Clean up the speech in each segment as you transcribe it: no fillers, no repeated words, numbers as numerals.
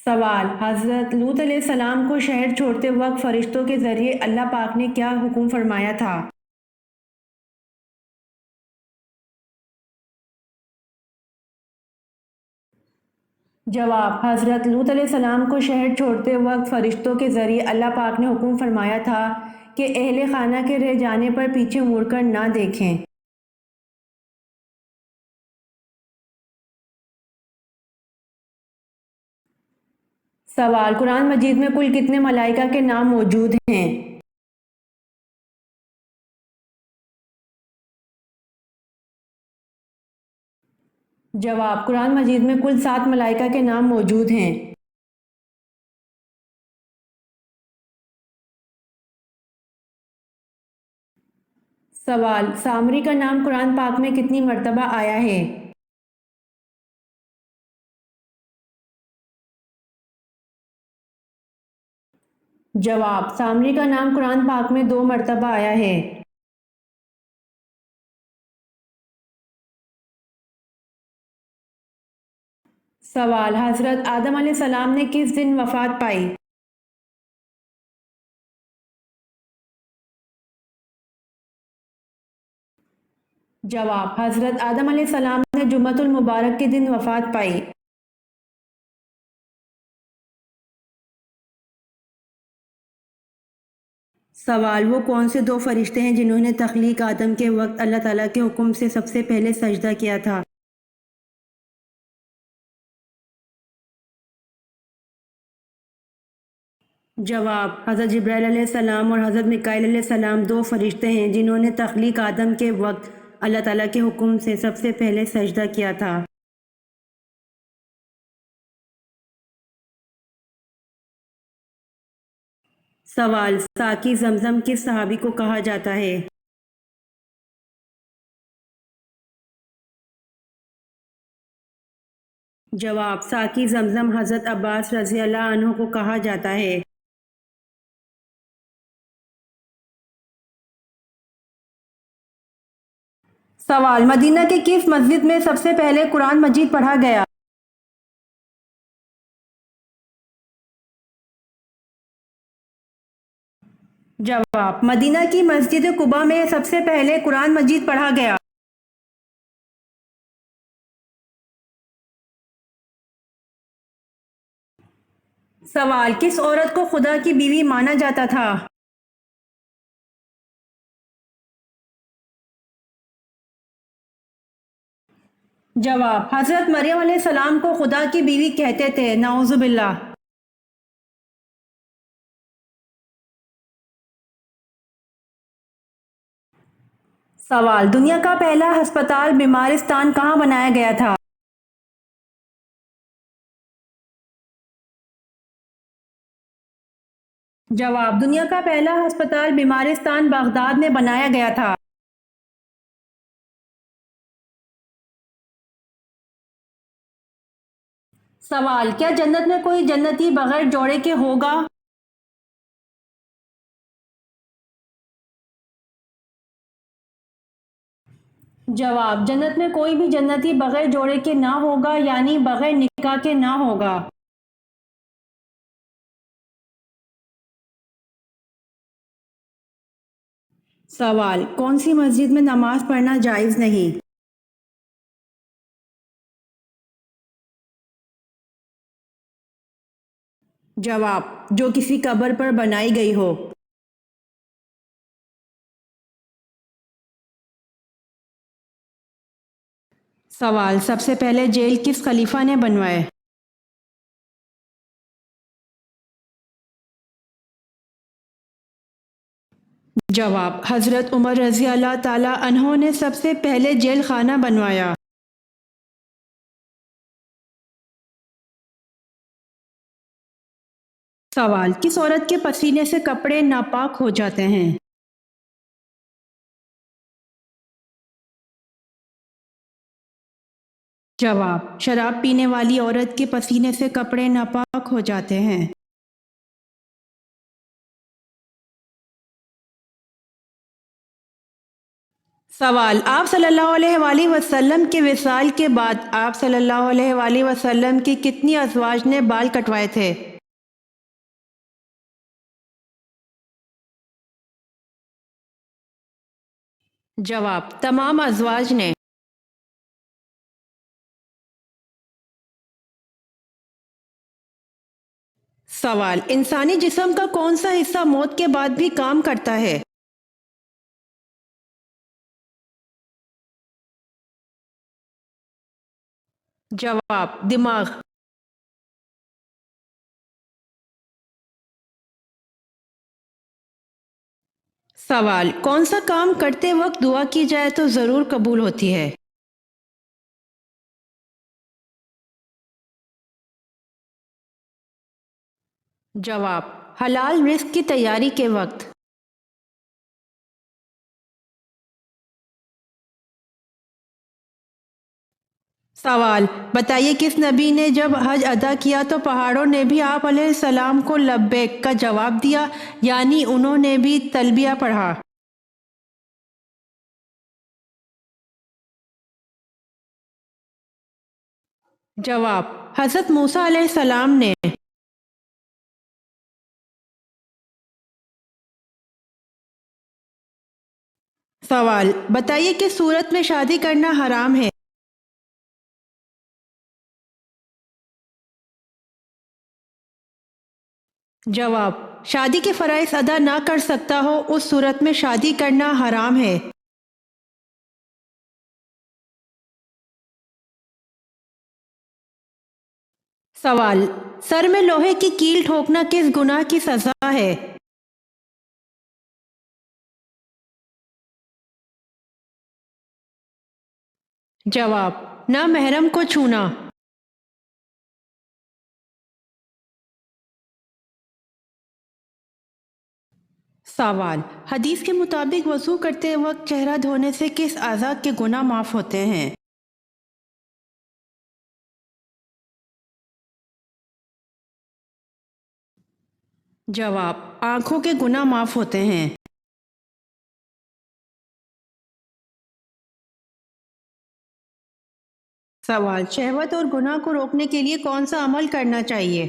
سوال: حضرت لوط علیہ السلام کو شہر چھوڑتے وقت فرشتوں کے ذریعے اللہ پاک نے کیا حکم فرمایا تھا؟ جواب: حضرت لوط علیہ السلام کو شہر چھوڑتے وقت فرشتوں کے ذریعے اللہ پاک نے حکم فرمایا تھا کہ اہل خانہ کے رہ جانے پر پیچھے مڑ کر نہ دیکھیں۔ سوال: قرآن مجید میں کل کتنے ملائکہ کے نام موجود ہیں؟ جواب: قرآن مجید میں کل 7 ملائکہ کے نام موجود ہیں۔ سوال: سامری کا نام قرآن پاک میں کتنی مرتبہ آیا ہے؟ جواب: سامری کا نام قرآن پاک میں 2 مرتبہ آیا ہے۔ سوال: حضرت آدم علیہ السلام نے کس دن وفات پائی؟ جواب: حضرت آدم علیہ السلام نے جمعۃ المبارک کے دن وفات پائی۔ سوال: وہ کون سے 2 فرشتے ہیں جنہوں نے تخلیق آدم کے وقت اللہ تعالیٰ کے حکم سے سب سے پہلے سجدہ کیا تھا؟ جواب: حضرت جبرائیل علیہ السلام اور حضرت میکائیل علیہ السلام 2 فرشتے ہیں جنہوں نے تخلیق آدم کے وقت اللہ تعالیٰ کے حکم سے سب سے پہلے سجدہ کیا تھا۔ سوال: ساقی زمزم کس صحابی کو کہا جاتا ہے؟ جواب: ساقی زمزم حضرت عباس رضی اللہ عنہ کو کہا جاتا ہے۔ سوال: مدینہ کے کس مسجد میں سب سے پہلے قرآن مجید پڑھا گیا؟ جواب: مدینہ کی مسجد قباء میں سب سے پہلے قرآن مجید پڑھا گیا۔ سوال: کس عورت کو خدا کی بیوی مانا جاتا تھا؟ جواب: حضرت مریم علیہ السلام کو خدا کی بیوی کہتے تھے، نعوذ باللہ۔ سوال: دنیا کا پہلا ہسپتال بیمارستان کہاں بنایا گیا تھا؟ جواب: دنیا کا پہلا ہسپتال بیمارستان بغداد میں بنایا گیا تھا۔ سوال: کیا جنت میں کوئی جنتی بغیر جوڑے کے ہوگا؟ جواب: جنت میں کوئی بھی جنتی بغیر جوڑے کے نہ ہوگا، یعنی بغیر نکاح کے نہ ہوگا۔ سوال: کون سی مسجد میں نماز پڑھنا جائز نہیں؟ جواب: جو کسی قبر پر بنائی گئی ہو۔ سوال: سب سے پہلے جیل کس خلیفہ نے بنوائے؟ جواب: حضرت عمر رضی اللہ تعالی عنہ نے سب سے پہلے جیل خانہ بنوایا۔ سوال: کس عورت کے پسینے سے کپڑے ناپاک ہو جاتے ہیں؟ جواب: شراب پینے والی عورت کے پسینے سے کپڑے ناپاک ہو جاتے ہیں۔ سوال: آپ صلی اللہ علیہ وآلہ وسلم کے وصال کے بعد آپ صلی اللہ علیہ وآلہ وسلم کی کتنی ازواج نے بال کٹوائے تھے؟ جواب: تمام ازواج نے۔ سوال: انسانی جسم کا کون سا حصہ موت کے بعد بھی کام کرتا ہے؟ جواب: دماغ۔ سوال: کون سا کام کرتے وقت دعا کی جائے تو ضرور قبول ہوتی ہے؟ جواب: حلال رزق کی تیاری کے وقت۔ سوال: بتائیے کس نبی نے جب حج ادا کیا تو پہاڑوں نے بھی آپ علیہ السلام کو لبیک کا جواب دیا، یعنی انہوں نے بھی تلبیہ پڑھا؟ جواب: حضرت موسیٰ علیہ السلام نے۔ سوال: بتائیے کس صورت میں شادی کرنا حرام ہے؟ جواب: شادی کے فرائض ادا نہ کر سکتا ہو اس صورت میں شادی کرنا حرام ہے۔ سوال: سر میں لوہے کی کیل ٹھوکنا کس گناہ کی سزا ہے؟ جواب: نامحرم کو چھونا۔ سوال: حدیث کے مطابق وضو کرتے وقت چہرہ دھونے سے کس اعضاء کے گناہ معاف ہوتے ہیں؟ جواب: آنکھوں کے گناہ معاف ہوتے ہیں۔ سوال: شہوت اور گناہ کو روکنے کے لیے کون سا عمل کرنا چاہیے؟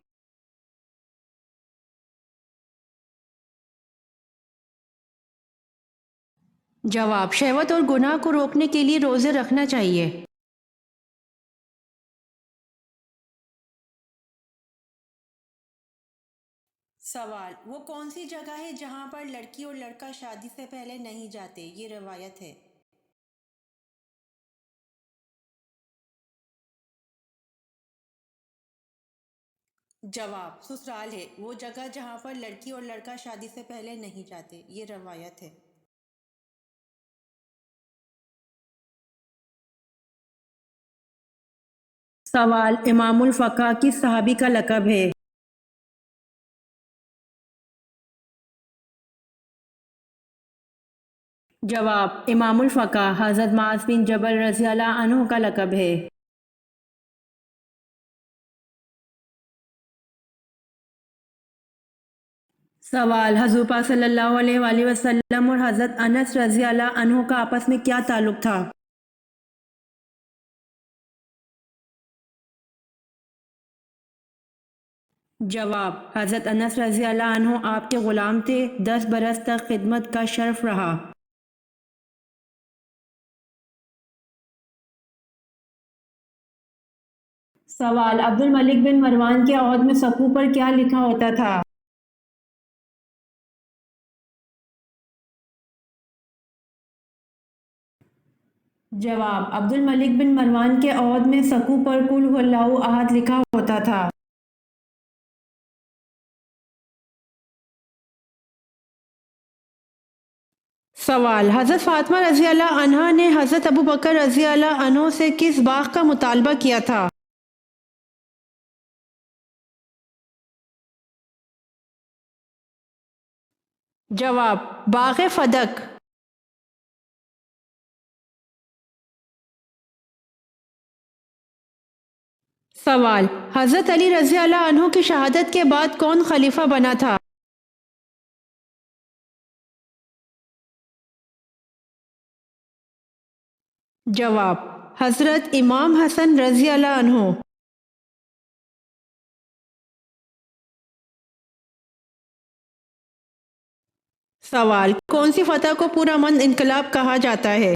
جواب: شہوت اور گناہ کو روکنے کے لیے روزے رکھنا چاہیے۔ سوال: وہ کون سی جگہ ہے جہاں پر لڑکی اور لڑکا شادی سے پہلے نہیں جاتے؟ یہ روایت ہے۔ جواب: سسرال ہے وہ جگہ جہاں پر لڑکی اور لڑکا شادی سے پہلے نہیں جاتے، یہ روایت ہے۔ سوال: امام الفقہ کس صحابی کا لقب ہے؟ جواب: امام الفقہ حضرت معاذ بن جبل رضی اللہ عنہ کا لقب ہے۔ سوال: حضور پاک صلی اللہ علیہ وآلہ وسلم اور حضرت انس رضی اللہ عنہ کا آپس میں کیا تعلق تھا؟ جواب: حضرت انس رضی اللہ عنہ آپ کے غلام تھے، 10 برس تک خدمت کا شرف رہا۔ سوال: عبد الملک بن مروان کے عہد میں سقو پر کیا لکھا ہوتا تھا؟ جواب: عبد الملک بن مروان کے عہد میں سقو پر قل هو اللہ احد لکھا ہوتا تھا۔ سوال: حضرت فاطمہ رضی اللہ عنہا نے حضرت ابوبکر رضی اللہ عنہ سے کس باغ کا مطالبہ کیا تھا؟ جواب: باغ فدق۔ سوال: حضرت علی رضی اللہ عنہ کی شہادت کے بعد کون خلیفہ بنا تھا؟ جواب: حضرت امام حسن رضی اللہ عنہ۔ سوال: کون سی فتح کو پرامن انقلاب کہا جاتا ہے؟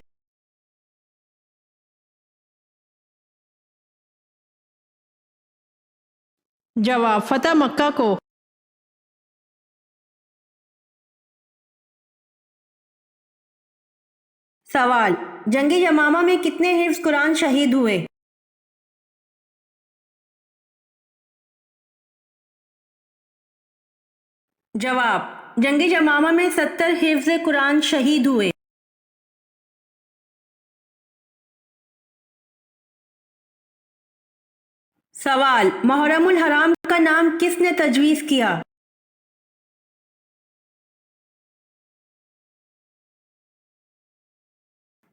جواب: فتح مکہ کو۔ سوال: جنگ یمامہ میں کتنے حفظ قرآن شہید ہوئے؟ جواب: جنگ یمامہ میں 70 حفظ قرآن شہید ہوئے۔ سوال: محرم الحرام کا نام کس نے تجویز کیا؟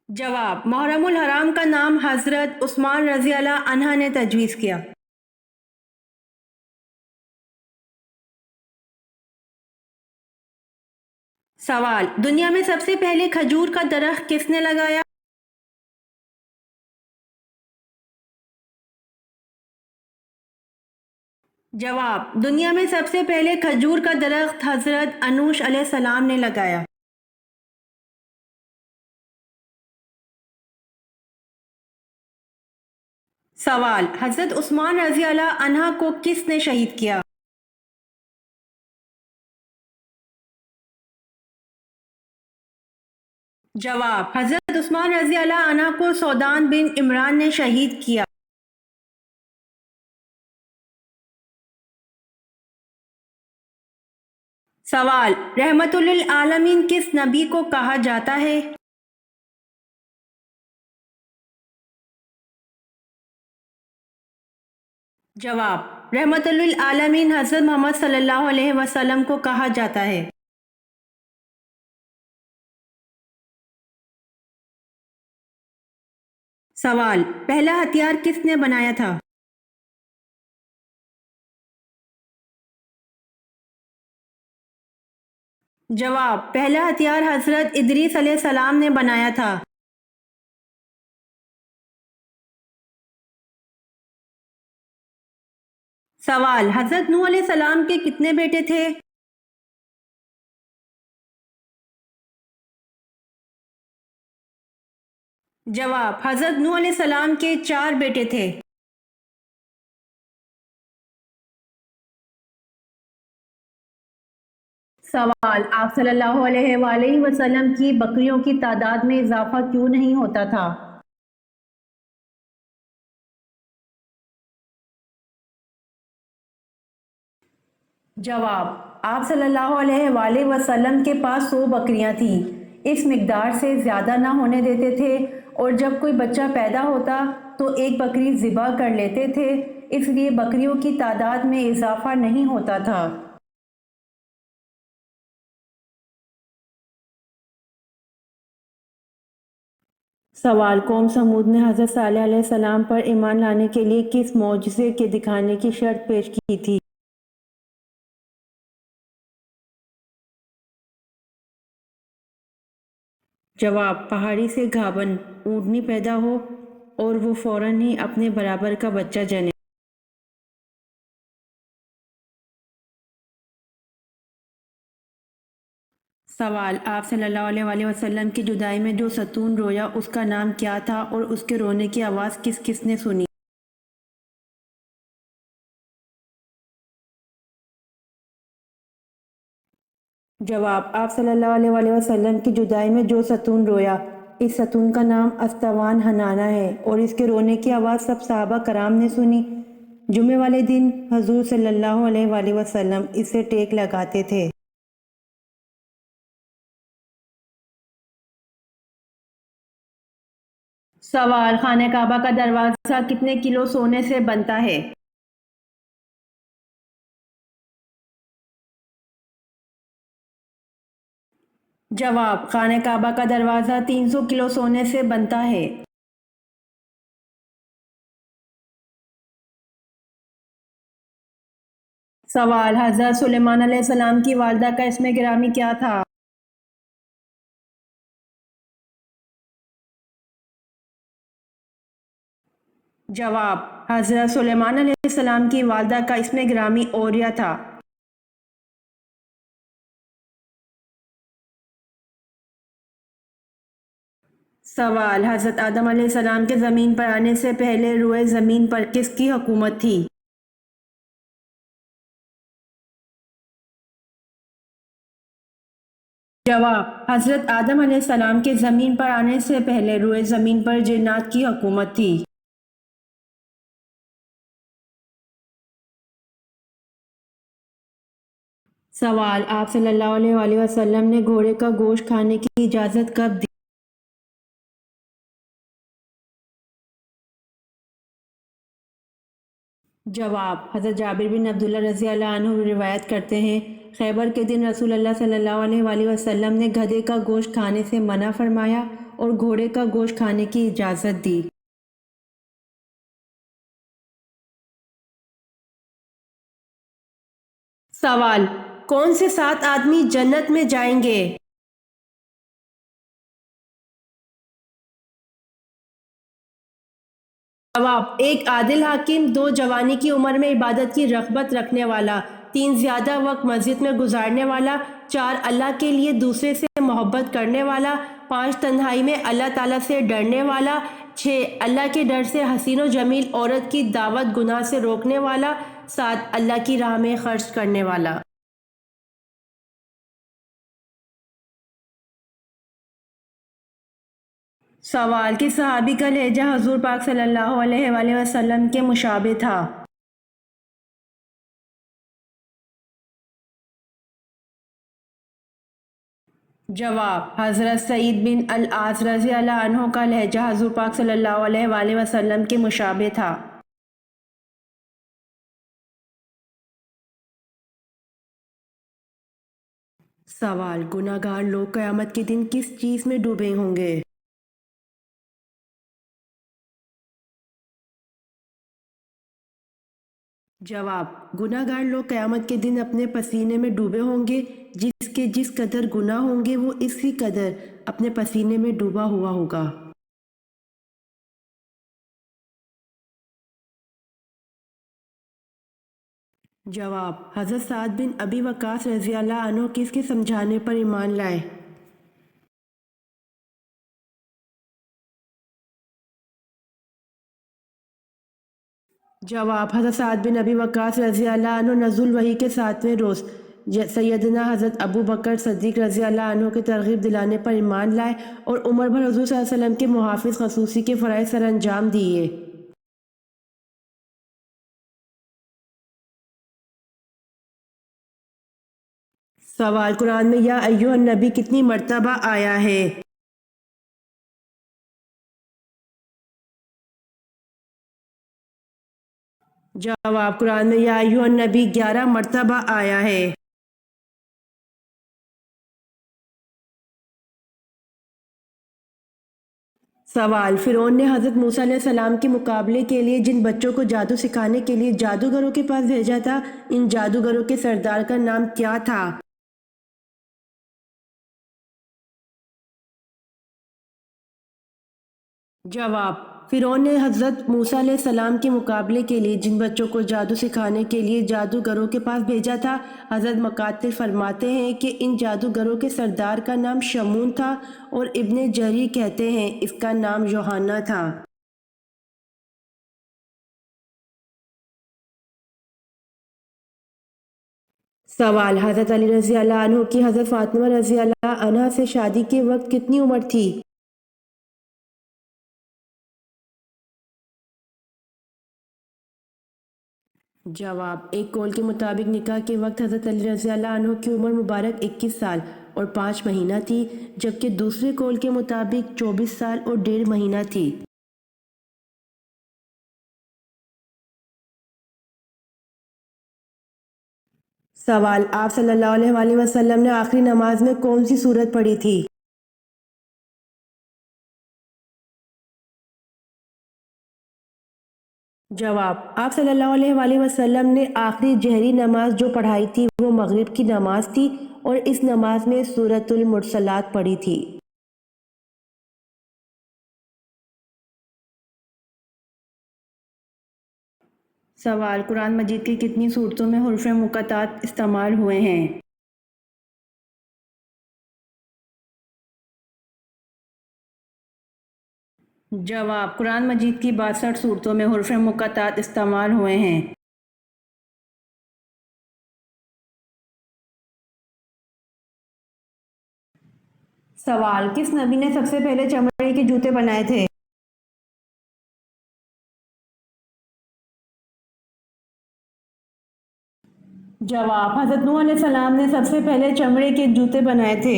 جواب: محرم الحرام کا نام حضرت عثمان رضی اللہ عنہ نے تجویز کیا۔ سوال: دنیا میں سب سے پہلے کھجور کا درخت کس نے لگایا؟ جواب: دنیا میں سب سے پہلے کھجور کا درخت حضرت انوش علیہ السلام نے لگایا۔ سوال: حضرت عثمان رضی اللہ عنہ کو کس نے شہید کیا؟ جواب: حضرت عثمان رضی اللہ عنہ کو سودان بن عمران نے شہید کیا۔ سوال: رحمت للعالمین کس نبی کو کہا جاتا ہے؟ جواب: رحمت للعالمین حضرت محمد صلی اللہ علیہ وسلم کو کہا جاتا ہے۔ سوال: پہلا ہتھیار کس نے بنایا تھا؟ جواب: پہلا ہتھیار حضرت ادریس علیہ السلام نے بنایا تھا۔ سوال: حضرت نوح علیہ السلام کے کتنے بیٹے تھے؟ جواب: حضرت نوح علیہ السلام کے 4 بیٹے تھے۔ سوال: آپ صلی اللہ علیہ وآلہ وسلم کی بکریوں کی تعداد میں اضافہ کیوں نہیں ہوتا تھا؟ جواب: آپ صلی اللہ علیہ وآلہ وسلم کے پاس 100 بکریاں تھیں، اس مقدار سے زیادہ نہ ہونے دیتے تھے، اور جب کوئی بچہ پیدا ہوتا تو ایک بکری ذبح کر لیتے تھے، اس لیے بکریوں کی تعداد میں اضافہ نہیں ہوتا تھا۔ سوال: قوم سمود نے حضرت صالح علیہ السلام پر ایمان لانے کے لیے کس معجزے کے دکھانے کی شرط پیش کی تھی؟ جواب: پہاڑی سے گھابن اونٹنی پیدا ہو اور وہ فوراً ہی اپنے برابر کا بچہ جنے۔ سوال: آپ صلی اللہ علیہ وآلہ وسلم کی جدائی میں جو ستون رویا اس کا نام کیا تھا اور اس کے رونے کی آواز کس کس نے سنی؟ جواب: آپ صلی اللہ علیہ وآلہ وسلم کی جدائی میں جو ستون رویا، اس ستون کا نام استوان حنانہ ہے، اور اس کے رونے کی آواز سب صحابہ کرام نے سنی۔ جمعے والے دن حضور صلی اللہ علیہ وآلہ وسلم اس سے ٹیک لگاتے تھے۔ سوال: خانہ کعبہ کا دروازہ کتنے کلو سونے سے بنتا ہے؟ جواب: خانہ کعبہ کا دروازہ 300 کلو سونے سے بنتا ہے۔ سوال: حضرت سلیمان علیہ السلام کی والدہ کا اسم گرامی کیا تھا؟ جواب: حضرت سلیمان علیہ السلام کی والدہ کا اسم گرامی اوریہ تھا۔ سوال: حضرت آدم علیہ السلام کے زمین پر آنے سے پہلے روئے زمین پر کس کی حکومت تھی؟ جواب: حضرت آدم علیہ السلام کے زمین پر آنے سے پہلے روئے زمین پر جنات کی حکومت تھی۔ سوال: آپ صلی اللہ علیہ وآلہ وسلم نے گھوڑے کا گوشت کھانے کی اجازت کب دی؟ جواب: حضرت جابر بن عبداللہ رضی اللہ عنہ روایت کرتے ہیں، خیبر کے دن رسول اللہ صلی اللہ علیہ وآلہ وسلم نے گدھے کا گوشت کھانے سے منع فرمایا اور گھوڑے کا گوشت کھانے کی اجازت دی۔ سوال: کون سے 7 آدمی جنت میں جائیں گے؟ جواب: 1 عادل حاکم، 2 جوانی کی عمر میں عبادت کی رغبت رکھنے والا، 3 زیادہ وقت مسجد میں گزارنے والا، 4 اللہ کے لیے دوسرے سے محبت کرنے والا، 5 تنہائی میں اللہ تعالیٰ سے ڈرنے والا، 6 اللہ کے ڈر سے حسین و جمیل عورت کی دعوت گناہ سے روکنے والا، 7 اللہ کی راہ میں خرچ کرنے والا۔ سوال: کس صحابی کا لہجہ حضور پاک صلی اللہ علیہ وآلہ وسلم کے مشابہ تھا؟ جواب: حضرت سعید بن العاص رضی اللہ عنہ کا لہجہ حضور پاک صلی اللہ علیہ وآلہ وسلم کے مشابہ تھا۔ سوال: گناہ گار لوگ قیامت کے دن کس چیز میں ڈوبے ہوں گے؟ جواب: گناہ گار لوگ قیامت کے دن اپنے پسینے میں ڈوبے ہوں گے، جس قدر گناہ ہوں گے وہ اسی قدر اپنے پسینے میں ڈوبا ہوا ہوگا۔ جواب: حضرت سعد بن ابی وقاص رضی اللہ عنہ کس کے سمجھانے پر ایمان لائے؟ جواب: حضرت سعد بن ابی وقاص رضی اللہ عنہ نزول وحی کے 7ویں روز سیدنا حضرت ابو بکر صدیق رضی اللہ عنہ کے ترغیب دلانے پر ایمان لائے اور عمر بھر حضور صلی اللہ علیہ وسلم کے محافظ خصوصی کے فرائض سر انجام دیے۔ سوال: قرآن میں یا ایھا النبی کتنی مرتبہ آیا ہے؟ جواب: قرآن میں یا ایھا النبی 11 مرتبہ آیا ہے۔ سوال: فرعون نے حضرت موسیٰ علیہ السلام کے مقابلے کے لیے جن بچوں کو جادو سکھانے کے لیے جادوگروں کے پاس بھیجا تھا، ان جادوگروں کے سردار کا نام کیا تھا؟ جواب: فرعون نے حضرت موسیٰ علیہ السلام کے مقابلے کے لیے جن بچوں کو جادو سکھانے کے لیے جادوگروں کے پاس بھیجا تھا، حضرت مقاتل فرماتے ہیں کہ ان جادوگروں کے سردار کا نام شمون تھا اور ابن جریر کہتے ہیں اس کا نام یوحنا تھا۔ سوال: حضرت علی رضی اللہ عنہ کی حضرت فاطمہ رضی اللہ عنہا سے شادی کے وقت کتنی عمر تھی؟ جواب: ایک قول کے مطابق نکاح کے وقت حضرت علی رضی اللہ عنہ کی عمر مبارک 21 سال اور 5 مہینہ تھی، جبکہ دوسرے قول کے مطابق 24 سال اور 1.5 مہینہ تھی۔ سوال: آپ صلی اللہ علیہ وآلہ وسلم نے آخری نماز میں کون سی سورت پڑھی تھی؟ جواب: آپ صلی اللہ علیہ وآلہ وسلم نے آخری جہری نماز جو پڑھائی تھی وہ مغرب کی نماز تھی اور اس نماز میں سورۃ المرسلات پڑھی تھی۔ سوال، قرآن مجید کی کتنی صورتوں میں حروف مقطعات استعمال ہوئے ہیں؟ جواب، قرآن مجید کی 62 صورتوں میں حروف مقطعات استعمال ہوئے ہیں۔ سوال، کس نبی نے سب سے پہلے چمڑے کے جوتے بنائے تھے؟ جواب، حضرت نوح علیہ السلام نے سب سے پہلے چمڑے کے جوتے بنائے تھے۔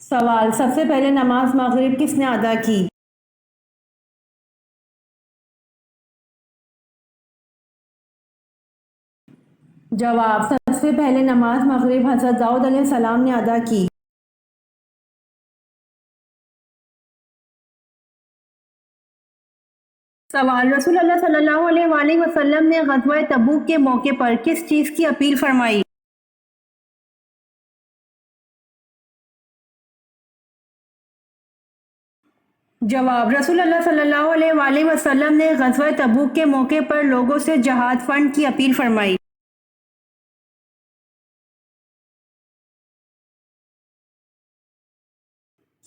سوال، سب سے پہلے نماز مغرب کس نے ادا کی؟ جواب، سب سے پہلے نماز مغرب حضرت داؤد علیہ السلام نے ادا کی۔ سوال، رسول اللہ صلی اللہ علیہ وآلہ وسلم نے غزوہ تبوک کے موقع پر کس چیز کی اپیل فرمائی؟ جواب، رسول اللہ صلی اللہ علیہ وآلہ وسلم نے غزوہ تبوک کے موقع پر لوگوں سے جہاد فنڈ کی اپیل فرمائی۔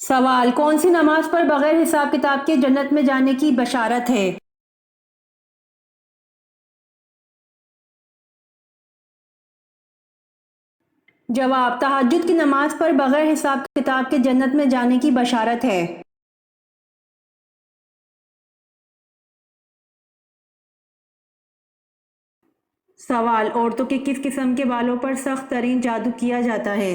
سوال، کون سی نماز پر بغیر حساب کتاب کے جنت میں جانے کی بشارت ہے؟ جواب، تہجد کی نماز پر بغیر حساب کتاب کے جنت میں جانے کی بشارت ہے۔ سوال، عورتوں کے کس قسم کے بالوں پر سخت ترین جادو کیا جاتا ہے؟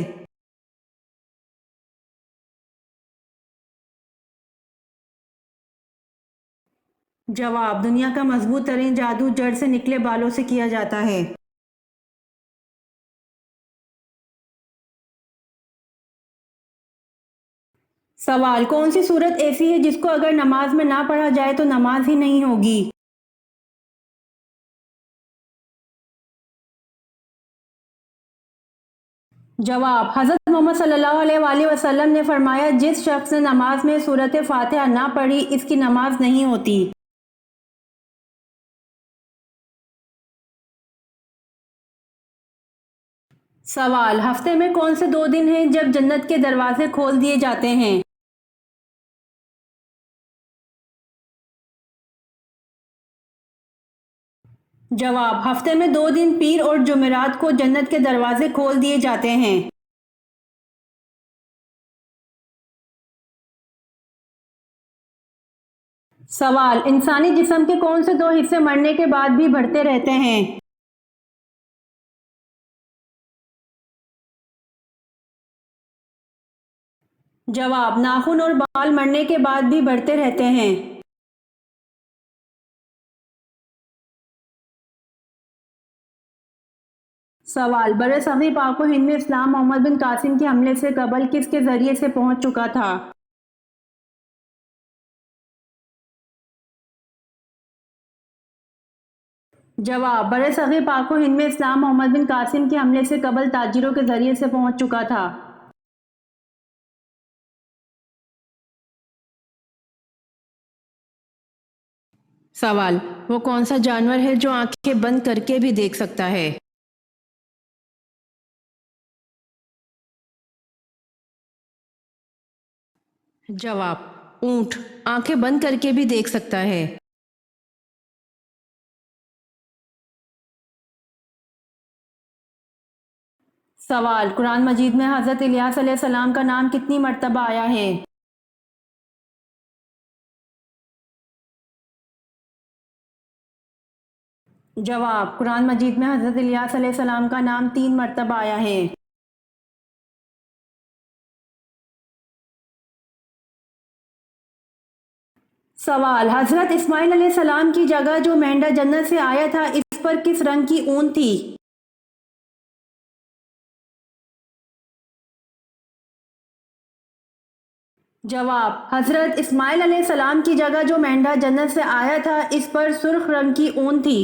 جواب، دنیا کا مضبوط ترین جادو جڑ سے نکلے بالوں سے کیا جاتا ہے۔ سوال، کون سی صورت ایسی ہے جس کو اگر نماز میں نہ پڑھا جائے تو نماز ہی نہیں ہوگی؟ جواب، حضرت محمد صلی اللہ علیہ وآلہ وسلم نے فرمایا، جس شخص نے نماز میں سورۃ فاتحہ نہ پڑھی اس کی نماز نہیں ہوتی۔ سوال، ہفتے میں کون سے 2 دن ہیں جب جنت کے دروازے کھول دیے جاتے ہیں؟ جواب، ہفتے میں 2 دن پیر اور جمعرات کو جنت کے دروازے کھول دیے جاتے ہیں۔ سوال، انسانی جسم کے کون سے 2 حصے مرنے کے بعد بھی بڑھتے رہتے ہیں؟ جواب، ناخن اور بال مرنے کے بعد بھی بڑھتے رہتے ہیں۔ سوال، برصغیر پاک و ہند میں اسلام محمد بن قاسم کے حملے سے قبل کس کے ذریعے سے پہنچ چکا تھا؟ جواب، برصغیر پاک و ہند میں اسلام محمد بن قاسم کے حملے سے قبل تاجروں کے ذریعے سے پہنچ چکا تھا۔ سوال، وہ کون سا جانور ہے جو آنکھیں بند کر کے بھی دیکھ سکتا ہے؟ جواب، اونٹ آنکھیں بند کر کے بھی دیکھ سکتا ہے۔ سوال، قرآن مجید میں حضرت الیاس علیہ السلام کا نام کتنی مرتبہ آیا ہے؟ جواب، قرآن مجید میں حضرت الیاس علیہ السلام کا نام 3 مرتبہ آیا ہے۔ سوال، حضرت اسماعیل علیہ السلام کی جگہ جو مینڈا جنت سے آیا تھا اس پر کس رنگ کی اون تھی؟ جواب، حضرت اسماعیل علیہ السلام کی جگہ جو مینڈا جنت سے آیا تھا اس پر سرخ رنگ کی اون تھی۔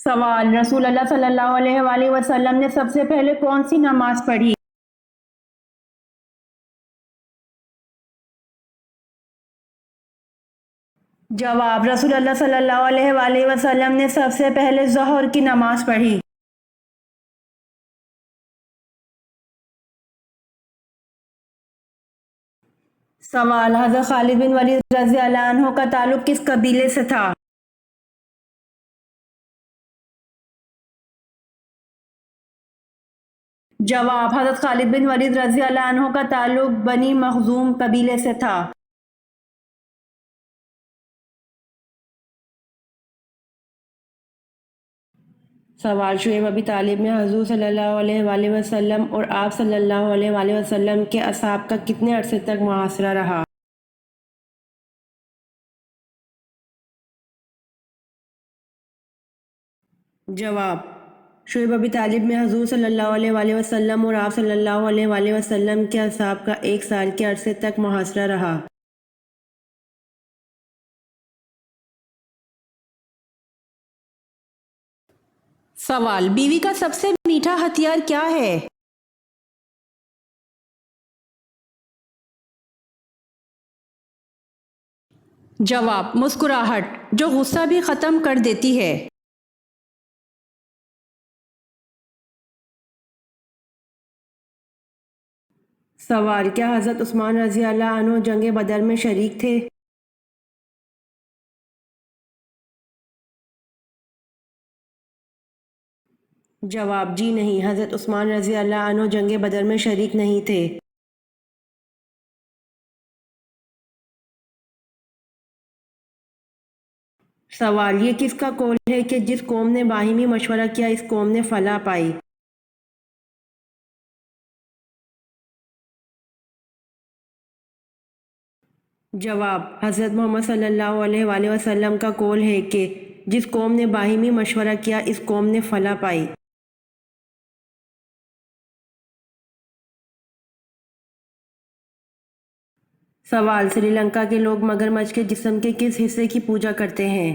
سوال: رسول اللہ صلی اللہ علیہ وآلہ وسلم نے سب سے پہلے کون سی نماز پڑھی؟ جواب: رسول اللہ صلی اللہ علیہ وآلہ وسلم نے سب سے پہلے ظہر کی نماز پڑھی۔ سوال: حضرت خالد بن ولید رضی اللہ عنہ کا تعلق کس قبیلے سے تھا؟ جواب: حضرت خالد بن ولید رضی اللہ عنہ کا تعلق بنی مخزوم قبیلے سے تھا۔ سوال: شعیب ابی طالب میں حضور صلی اللہ علیہ وآلہ وسلم اور آپ صلی اللہ علیہ وآلہ وسلم کے اصحاب کا کتنے عرصے تک محاصرہ رہا؟ جواب: شعیب ابی طالب میں حضور صلی اللہ علیہ وآلہ وسلم اور آپ صلی اللہ علیہ وآلہ وسلم کے اصحاب کا 1 سال کے عرصے تک محاصرہ رہا۔ سوال: بیوی کا سب سے میٹھا ہتھیار کیا ہے؟ جواب: مسکراہٹ، جو غصہ بھی ختم کر دیتی ہے۔ سوال: کیا حضرت عثمان رضی اللہ عنہ جنگ بدر میں شریک تھے؟ جواب: جی نہیں، حضرت عثمان رضی اللہ عنہ جنگ بدر میں شریک نہیں تھے۔ سوال: یہ کس کا قول ہے کہ جس قوم نے باہمی مشورہ کیا اس قوم نے فلاح پائی؟ جواب: حضرت محمد صلی اللہ علیہ وآلہ وسلم کا قول ہے کہ جس قوم نے باہمی مشورہ کیا اس قوم نے فلاح پائی۔ سوال: سری لنکا کے لوگ مگرمچھ کے جسم کے کس حصے کی پوجا کرتے ہیں؟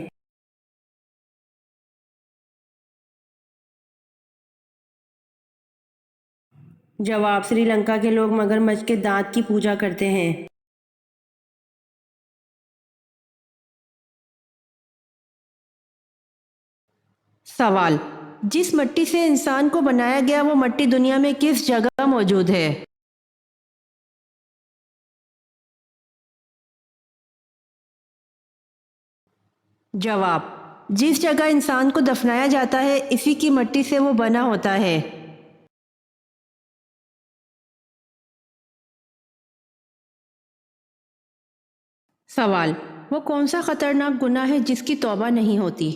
جواب: سری لنکا کے لوگ مگرمچھ کے دانت کی پوجا کرتے ہیں۔ سوال: جس مٹی سے انسان کو بنایا گیا وہ مٹی دنیا میں کس جگہ موجود ہے؟ جواب: جس جگہ انسان کو دفنایا جاتا ہے اسی کی مٹی سے وہ بنا ہوتا ہے۔ سوال: وہ کون سا خطرناک گناہ ہے جس کی توبہ نہیں ہوتی؟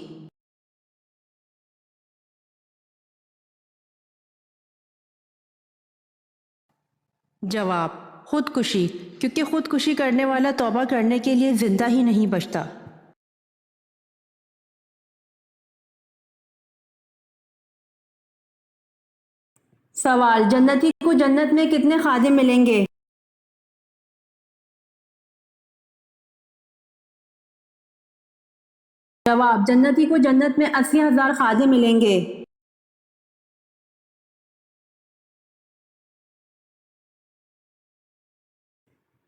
جواب: خودکشی، کیونکہ خودکشی کرنے والا توبہ کرنے کے لیے زندہ ہی نہیں بچتا۔ سوال: جنتی کو جنت میں کتنے خادم ملیں گے؟ جواب: جنتی کو جنت میں 80,000 خادم ملیں گے۔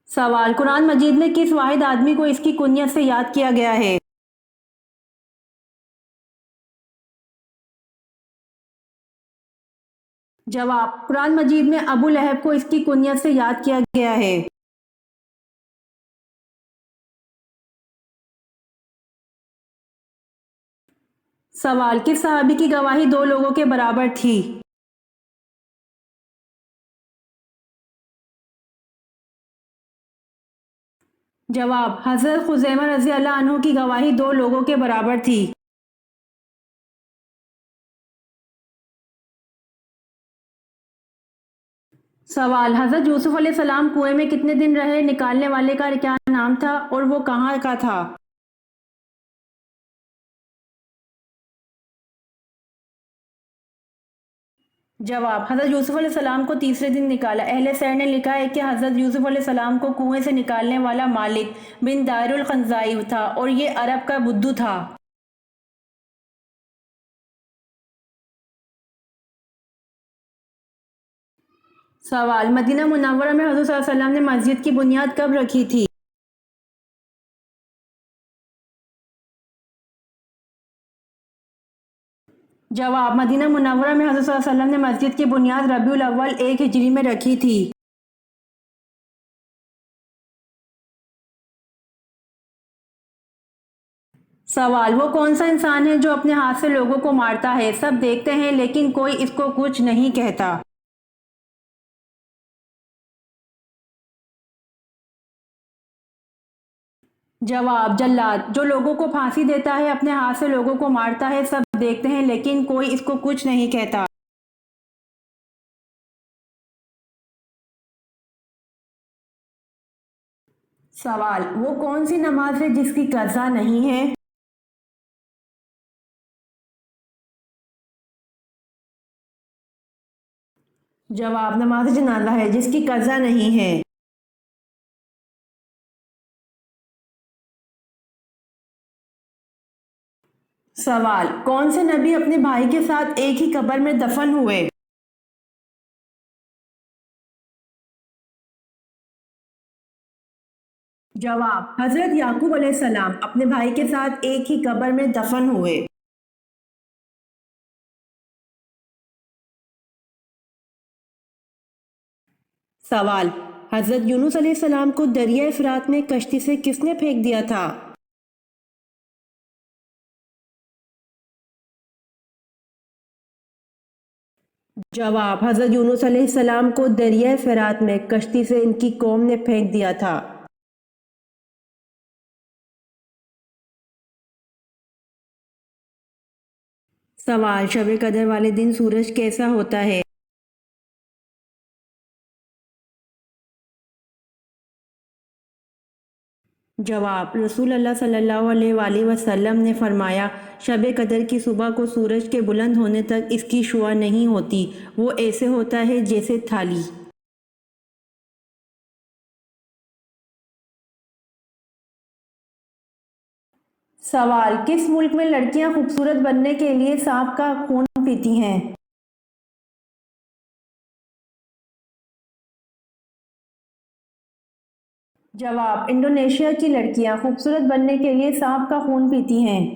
سوال: قرآن مجید میں کس واحد آدمی کو اس کی کنیت سے یاد کیا گیا ہے؟ جواب: قرآن مجید میں ابو لہب کو اس کی کنیت سے یاد کیا گیا ہے۔ سوال: کس صحابی کی گواہی 2 لوگوں کے برابر تھی؟ جواب: حضرت خزیمہ رضی اللہ عنہ کی گواہی 2 لوگوں کے برابر تھی۔ سوال: حضرت یوسف علیہ السلام کنویں میں کتنے دن رہے؟ نکالنے والے کا کیا نام تھا اور وہ کہاں کا تھا؟ جواب: حضرت یوسف علیہ السلام کو تیسرے دن نکالا۔ اہل سیر نے لکھا ہے کہ حضرت یوسف علیہ السلام کو کنویں سے نکالنے والا مالک بن دائر الخنزائی تھا اور یہ عرب کا بدو تھا۔ سوال: مدینہ منورہ میں حضور صلی اللہ علیہ وسلم نے مسجد کی بنیاد کب رکھی تھی؟ جواب: مدینہ منورہ میں حضور صلی اللہ علیہ وسلم نے مسجد کی بنیاد ربیع الاول 1 ہجری میں رکھی تھی۔ سوال: وہ کون سا انسان ہے جو اپنے ہاتھ سے لوگوں کو مارتا ہے، سب دیکھتے ہیں لیکن کوئی اس کو کچھ نہیں کہتا؟ جواب: جلاد۔ جو لوگوں کو پھانسی دیتا ہے، اپنے ہاتھ سے لوگوں کو مارتا ہے، سب دیکھتے ہیں لیکن کوئی اس کو کچھ نہیں کہتا۔ سوال: وہ کون سی نماز ہے جس کی قضا نہیں ہے؟ جواب: نماز جنازہ ہے جس کی قضا نہیں ہے۔ سوال: کون سے نبی اپنے بھائی کے ساتھ ایک ہی قبر میں دفن ہوئے؟ جواب: حضرت یعقوب علیہ السلام اپنے بھائی کے ساتھ ایک ہی قبر میں دفن ہوئے۔ سوال: حضرت یونس علیہ السلام کو دریائے فرات میں کشتی سے کس نے پھینک دیا تھا؟ جواب: حضرت یونس علیہ السلام کو دریائے فرات میں کشتی سے ان کی قوم نے پھینک دیا تھا۔ سوال: شب قدر والے دن سورج کیسا ہوتا ہے؟ جواب: رسول اللہ صلی اللہ علیہ وآلہ وسلم نے فرمایا، شب قدر کی صبح کو سورج کے بلند ہونے تک اس کی شعاع نہیں ہوتی، وہ ایسے ہوتا ہے جیسے تھالی۔ سوال: کس ملک میں لڑکیاں خوبصورت بننے کے لیے سانپ کا خون پیتی ہیں؟ جواب: انڈونیشیا کی لڑکیاں خوبصورت بننے کے لیے سانپ کا خون پیتی ہیں۔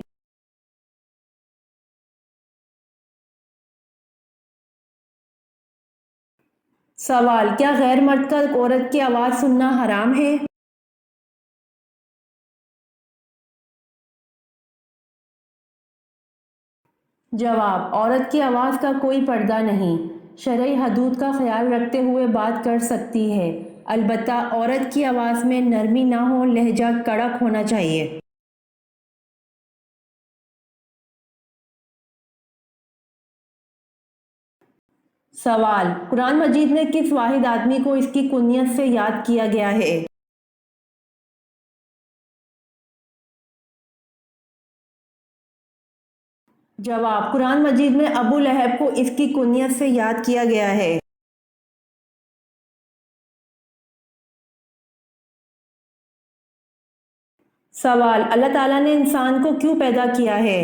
سوال: کیا غیر مرد کا عورت کی آواز سننا حرام ہے؟ جواب: عورت کی آواز کا کوئی پردہ نہیں، شرعی حدود کا خیال رکھتے ہوئے بات کر سکتی ہے، البتہ عورت کی آواز میں نرمی نہ ہو، لہجہ کڑک ہونا چاہیے۔ سوال: قرآن مجید میں کس واحد آدمی کو اس کی کنیت سے یاد کیا گیا ہے؟ جواب: قرآن مجید میں ابو لہب کو اس کی کنیت سے یاد کیا گیا ہے۔ سوال: اللہ تعالیٰ نے انسان کو کیوں پیدا کیا ہے؟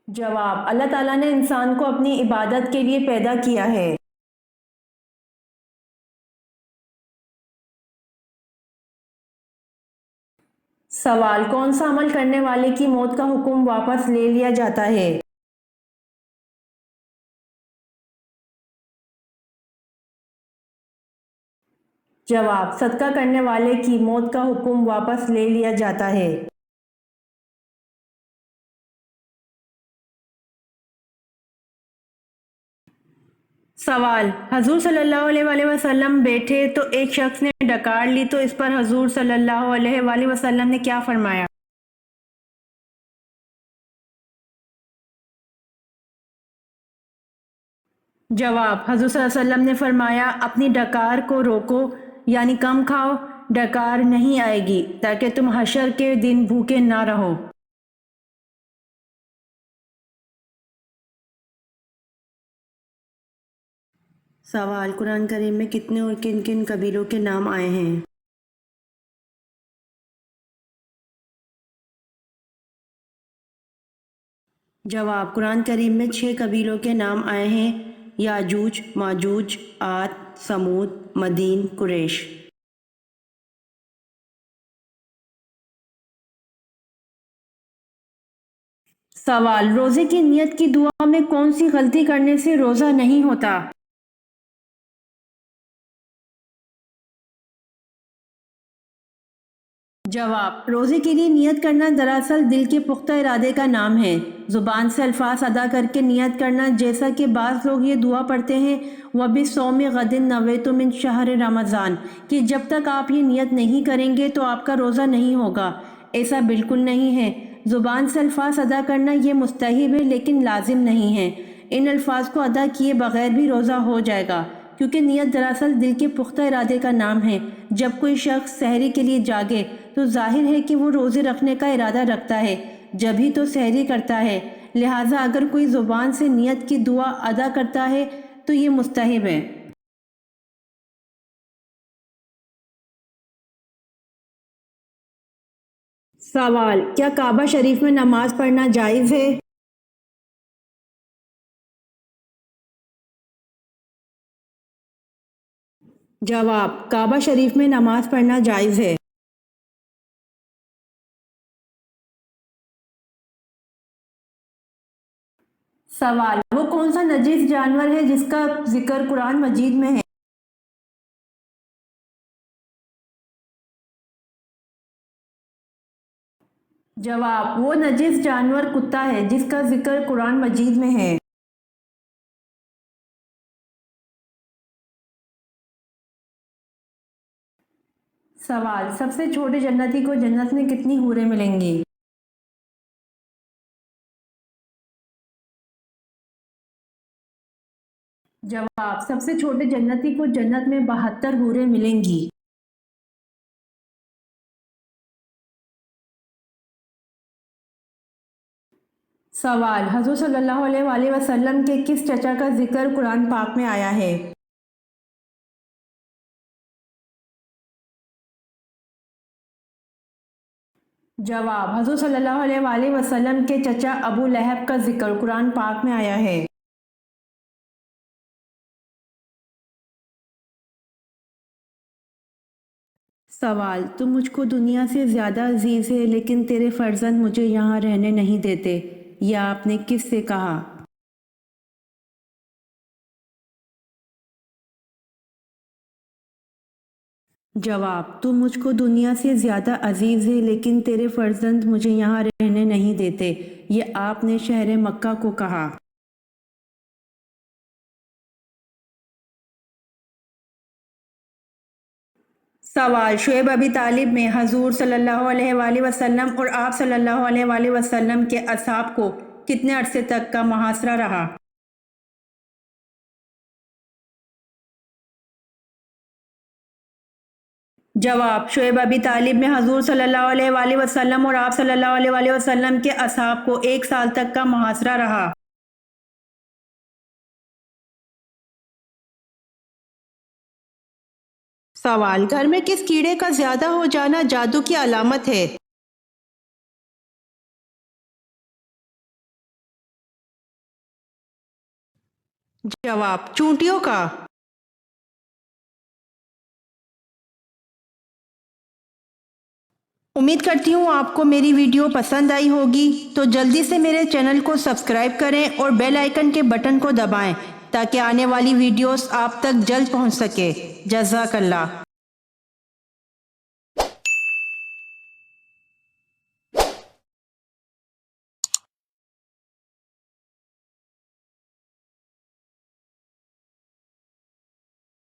جواب: اللہ تعالیٰ نے انسان کو اپنی عبادت کے لیے پیدا کیا ہے۔ سوال: کون سا عمل کرنے والے کی موت کا حکم واپس لے لیا جاتا ہے؟ جواب: صدقہ کرنے والے کی موت کا حکم واپس لے لیا جاتا ہے۔ سوال: حضور صلی اللہ علیہ وآلہ وسلم بیٹھے تو ایک شخص نے ڈکار لی تو اس پر حضور صلی اللہ علیہ وآلہ وسلم نے کیا فرمایا؟ جواب: حضور صلی اللہ علیہ وسلم نے فرمایا، اپنی ڈکار کو روکو، یعنی کم کھاؤ، ڈکار نہیں آئے گی تاکہ تم حشر کے دن بھوکے نہ رہو۔ سوال: قرآن کریم میں کتنے اور کن کن قبیلوں کے نام آئے ہیں؟ جواب، قرآن کریم میں 6 قبیلوں کے نام آئے ہیں: یاجوج، ماجوج، عاد، سمود، مدین، قریش۔ سوال، روزے کی نیت کی دعا میں کون سی غلطی کرنے سے روزہ نہیں ہوتا؟ جواب، روزے کے لیے نیت کرنا دراصل دل کے پختہ ارادے کا نام ہے۔ زبان سے الفاظ ادا کر کے نیت کرنا، جیسا کہ بعض لوگ یہ دعا پڑھتے ہیں وَبِصَوْمِ غَدٍ نَوَيْتُ مِنْ شَهْرِ رمضان، کہ جب تک آپ یہ نیت نہیں کریں گے تو آپ کا روزہ نہیں ہوگا، ایسا بالکل نہیں ہے۔ زبان سے الفاظ ادا کرنا یہ مستحب ہے لیکن لازم نہیں ہے۔ ان الفاظ کو ادا کیے بغیر بھی روزہ ہو جائے گا، کیونکہ نیت دراصل دل کے پختہ ارادے کا نام ہے۔ جب کوئی شخص سحری کے لیے جاگے تو ظاہر ہے کہ وہ روزے رکھنے کا ارادہ رکھتا ہے، جب ہی تو سحری کرتا ہے، لہٰذا اگر کوئی زبان سے نیت کی دعا ادا کرتا ہے تو یہ مستحب ہے۔ سوال، کیا کعبہ شریف میں نماز پڑھنا جائز ہے؟ جواب، کعبہ شریف میں نماز پڑھنا جائز ہے۔ سوال، وہ کون سا نجس جانور ہے جس کا ذکر قرآن مجید میں ہے؟ جواب، وہ نجس جانور کتا ہے جس کا ذکر قرآن مجید میں ہے۔ سوال، سب سے چھوٹے جنتی کو جنت میں کتنی حوریں ملیں گی؟ جواب، سب سے چھوٹے جنتی کو جنت میں 72 حوریں ملیں گی۔ سوال، حضور صلی اللہ علیہ وآلہ وسلم کے کس چچا کا ذکر قرآن پاک میں آیا ہے؟ جواب، حضور صلی اللہ علیہ وآلہ وسلم کے چچا ابو لہب کا ذکر قرآن پاک میں آیا ہے۔ سوال، تم مجھ کو دنیا سے زیادہ عزیز ہے لیکن تیرے فرزند مجھے یہاں رہنے نہیں دیتے، یہ آپ نے کس سے کہا؟ جواب، تم مجھ کو دنیا سے زیادہ عزیز ہے لیکن تیرے فرزند مجھے یہاں رہنے نہیں دیتے، یہ آپ نے شہر مکہ کو کہا۔ سوال، شعیب ابی طالب میں حضور صلی اللہ علیہ وآلہ وسلم اور آپ صلی اللہ علیہ وآلہ وسلم کے اصحاب کو کتنے عرصے تک کا محاصرہ رہا؟ جواب، شعیب ابی طالب میں حضور صلی اللہ علیہ وآلہ وسلم اور آپ صلی اللہ علیہ وآلہ وسلم کے اصحاب کو 1 سال تک کا محاصرہ رہا۔ سوال، گھر میں کس کیڑے کا زیادہ ہو جانا جادو کی علامت ہے؟ جواب، چونٹیوں کا۔ امید کرتی ہوں آپ کو میری ویڈیو پسند آئی ہوگی، تو جلدی سے میرے چینل کو سبسکرائب کریں اور بیل آئیکن کے بٹن کو دبائیں تاکہ آنے والی ویڈیوز آپ تک جلد پہنچ سکے۔ جزاک اللہ۔